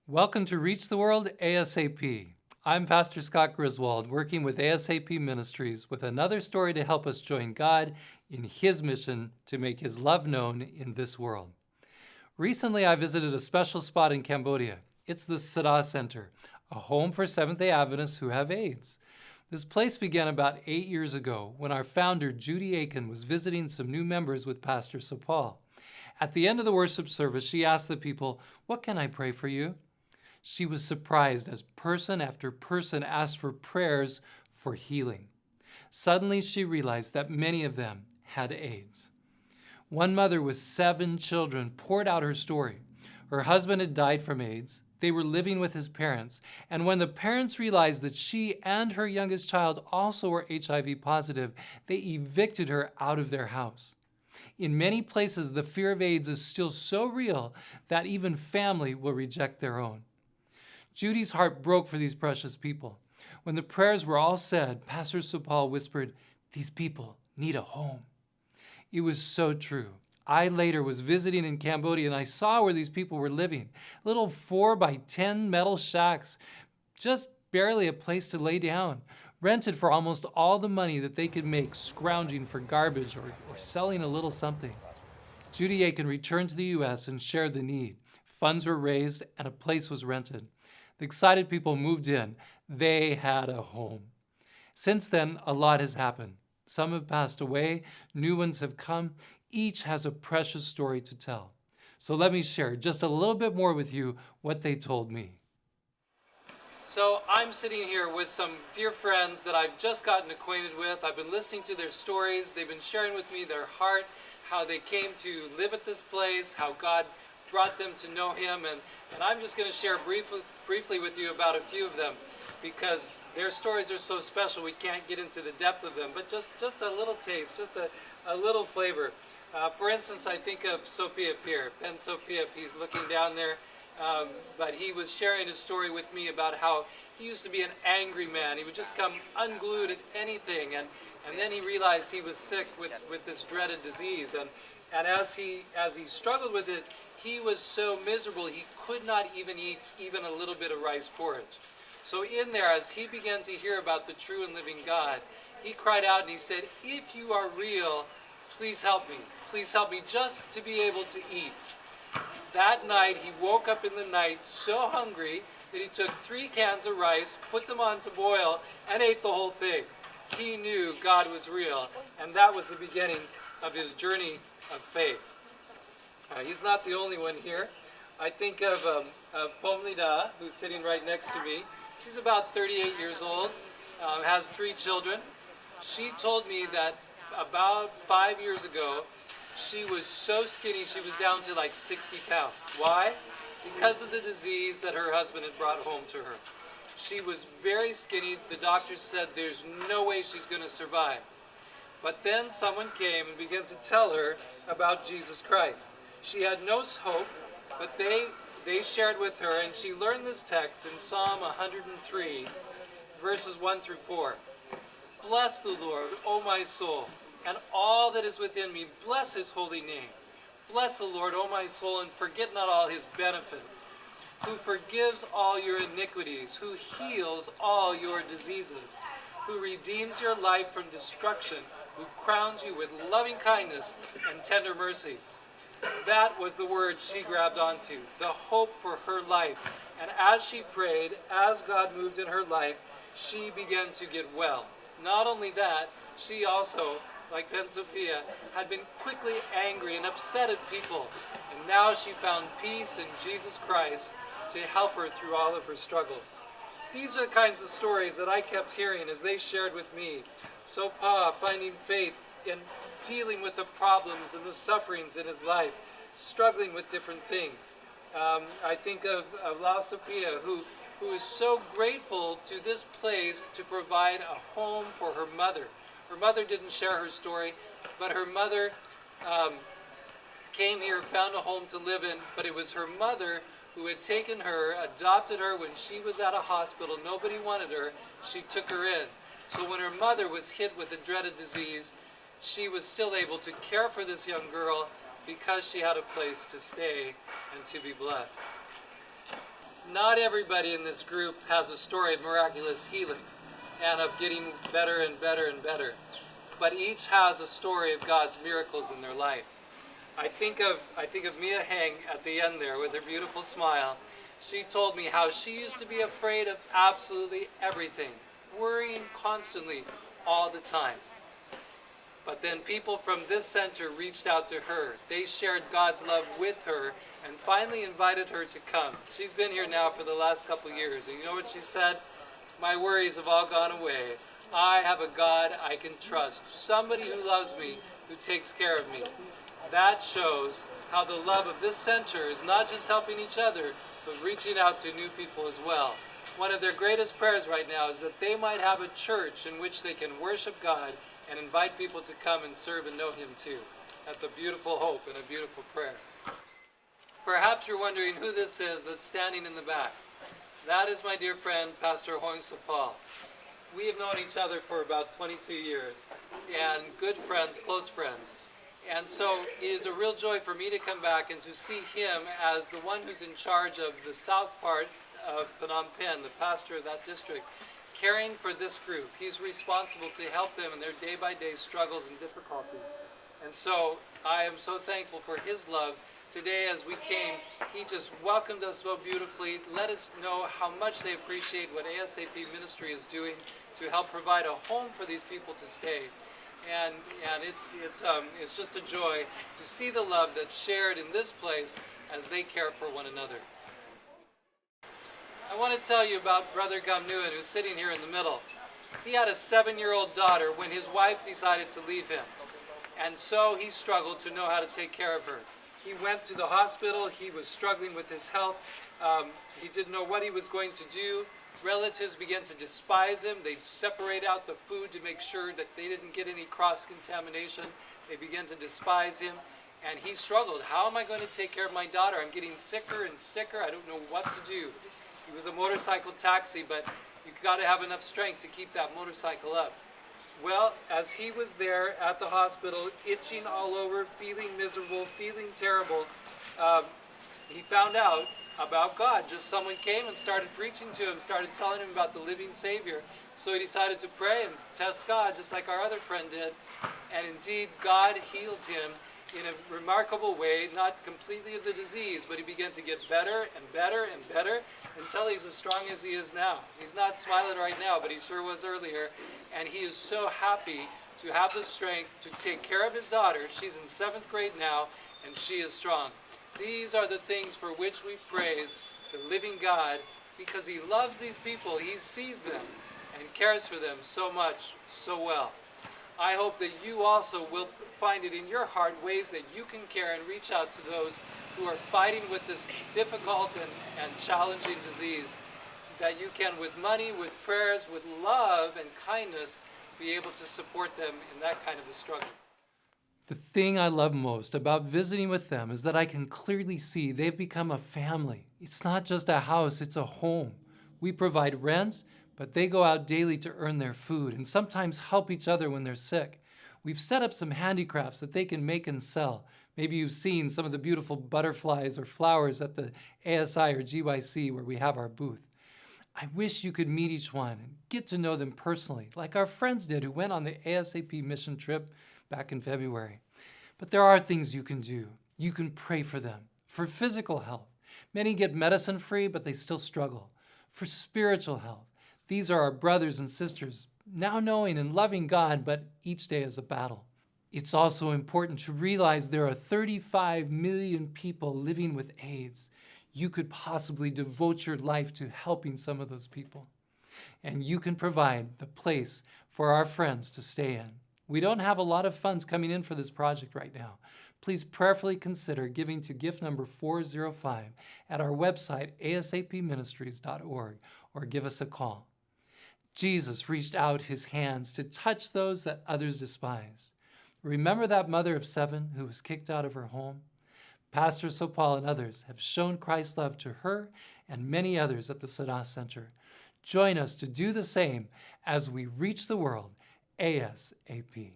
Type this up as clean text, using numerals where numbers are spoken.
Welcome to Reach the World ASAP. I'm Pastor Scott Griswold, working with ASAP Ministries with another story to help us join God in His mission to make His love known in this world. Recently, I visited a special spot in Cambodia. It's the Sada Center, a home for Seventh-day Adventists who have AIDS. This place began about 8 years ago when our founder, Judy Aiken, was visiting some new members with Pastor Sopal. At the end of the worship service, she asked the people, "What can I pray for you?" She was surprised as person after person asked for prayers for healing. Suddenly, she realized that many of them had AIDS. One mother with 7 children poured out her story. Her husband had died from AIDS. They were living with his parents. And when the parents realized that she and her youngest child also were HIV positive, they evicted her out of their house. In many places, the fear of AIDS is still so real that even family will reject their own. Judy's heart broke for these precious people. When the prayers were all said, Pastor Sopal whispered, "These people need a home." It was so true. I later was visiting in Cambodia and I saw where these people were living. Little 4x10 metal shacks, just barely a place to lay down, rented for almost all the money that they could make scrounging for garbage or selling a little something. Judy Aiken returned to the U.S. and shared the need. Funds were raised and a place was rented. The excited people moved in. They had a home. Since then, a lot has happened. Some have passed away. New ones have come. Each has a precious story to tell. So let me share just a little bit more with you what they told me. So I'm sitting here with some dear friends that I've just gotten acquainted with. I've been listening to their stories. They've been sharing with me their heart, how they came to live at this place, how God brought them to know Him, and I'm just going to share briefly with you about a few of them because their stories are so special we can't get into the depth of them, but just a little taste, just a little flavor. For instance, I think of Sophia Pierre. Ben Sophia, he's looking down there, but he was sharing a story with me about how he used to be an angry man. He would just come unglued at anything, and then he realized he was sick with this dreaded disease, and as he struggled with it, he was so miserable he could not even eat even a little bit of rice porridge. So in there, as he began to hear about the true and living God, he cried out and he said, "If you are real, please help me. Please help me just to be able to eat." That night, he woke up in the night so hungry that he took 3 cans of rice, put them on to boil, and ate the whole thing. He knew God was real, and that was the beginning of his journey of faith. He's not the only one here. I think of Pomlida, who's sitting right next to me. She's about 38 years old, has 3 children. She told me that about 5 years ago, she was so skinny she was down to like 60 pounds. Why? Because of the disease that her husband had brought home to her. She was very skinny. The doctors said there's no way she's going to survive. But then someone came and began to tell her about Jesus Christ. She had no hope, but they shared with her, and she learned this text in Psalm 103, verses 1 through 4. "Bless the Lord, O my soul, and all that is within me. Bless His holy name. Bless the Lord, O my soul, and forget not all His benefits, who forgives all your iniquities, who heals all your diseases, who redeems your life from destruction, who crowns you with loving kindness and tender mercies." That was the word she grabbed onto, the hope for her life. And as she prayed, as God moved in her life, she began to get well. Not only that, she also, like Ben Sophia, had been quickly angry and upset at people. And now she found peace in Jesus Christ to help her through all of her struggles. These are the kinds of stories that I kept hearing as they shared with me. Sopa finding faith in dealing with the problems and the sufferings in his life, struggling with different things. I think of La Sophia, who is so grateful to this place to provide a home for her mother. Her mother didn't share her story, but her mother came here, found a home to live in, but it was her mother who had taken her, adopted her when she was at a hospital. Nobody wanted her. She took her in. So when her mother was hit with the dreaded disease, she was still able to care for this young girl because she had a place to stay and to be blessed. Not everybody in this group has a story of miraculous healing and of getting better and better and better, but each has a story of God's miracles in their life. I think of Mia Heng at the end there with her beautiful smile. She told me how she used to be afraid of absolutely everything, worrying constantly all the time. But then people from this center reached out to her. They shared God's love with her and finally invited her to come. She's been here now for the last couple years, and you know what she said? My worries have all gone away. I have a God I can trust, somebody who loves me, who takes care of me. That shows how the love of this center is not just helping each other, but reaching out to new people as well. One of their greatest prayers right now is that they might have a church in which they can worship God and invite people to come and serve and know Him too. That's a beautiful hope and a beautiful prayer. Perhaps you're wondering who this is that's standing in the back. That is my dear friend, Pastor Hong Sapal. We have known each other for about 22 years, and good friends, close friends. And so it is a real joy for me to come back and to see him as the one who's in charge of the south part of Phnom Penh, the pastor of that district, caring for this group. He's responsible to help them in their day-by-day struggles and difficulties. And so I am so thankful for his love. Today as we came, he just welcomed us so beautifully, let us know how much they appreciate what ASAP Ministry is doing to help provide a home for these people to stay. And it's just a joy to see the love that's shared in this place as they care for one another. I want to tell you about Brother Gam Nguyen, who's sitting here in the middle. He had a 7-year-old daughter when his wife decided to leave him. And so he struggled to know how to take care of her. He went to the hospital. He was struggling with his health. He didn't know what he was going to do. Relatives began to despise him. They'd separate out the food to make sure that they didn't get any cross-contamination. They began to despise him. And he struggled. How am I going to take care of my daughter? I'm getting sicker and sicker. I don't know what to do. He was a motorcycle taxi, but you've got to have enough strength to keep that motorcycle up. Well, as he was there at the hospital, itching all over, feeling miserable, feeling terrible, he found out about God. Just someone came and started preaching to him, started telling him about the living Savior. So he decided to pray and test God, just like our other friend did. And indeed, God healed him in a remarkable way, not completely of the disease, but he began to get better and better and better until he's as strong as he is now. He's not smiling right now, but he sure was earlier. And he is so happy to have the strength to take care of his daughter. She's in 7th grade now, and she is strong. These are the things for which we praise the living God, because he loves these people. He sees them and cares for them so much, so well. I hope that you also will find it in your heart ways that you can care and reach out to those who are fighting with this difficult and challenging disease, that you can, with money, with prayers, with love and kindness, be able to support them in that kind of a struggle. The thing I love most about visiting with them is that I can clearly see they've become a family. It's not just a house, it's a home. We provide rent, but they go out daily to earn their food and sometimes help each other when they're sick. We've set up some handicrafts that they can make and sell. Maybe you've seen some of the beautiful butterflies or flowers at the ASI or GYC where we have our booth. I wish you could meet each one and get to know them personally, like our friends did who went on the ASAP mission trip back in February. But there are things you can do. You can pray for them. For physical health, many get medicine free, but they still struggle. For spiritual health, these are our brothers and sisters, now knowing and loving God, but each day is a battle. It's also important to realize there are 35 million people living with AIDS. You could possibly devote your life to helping some of those people. And you can provide the place for our friends to stay in. We don't have a lot of funds coming in for this project right now. Please prayerfully consider giving to gift number 405 at our website, asapministries.org, or give us a call. Jesus reached out his hands to touch those that others despise. Remember that mother of 7 who was kicked out of her home? Pastor Sopal and others have shown Christ's love to her and many others at the Sada Center. Join us to do the same as we reach the world ASAP.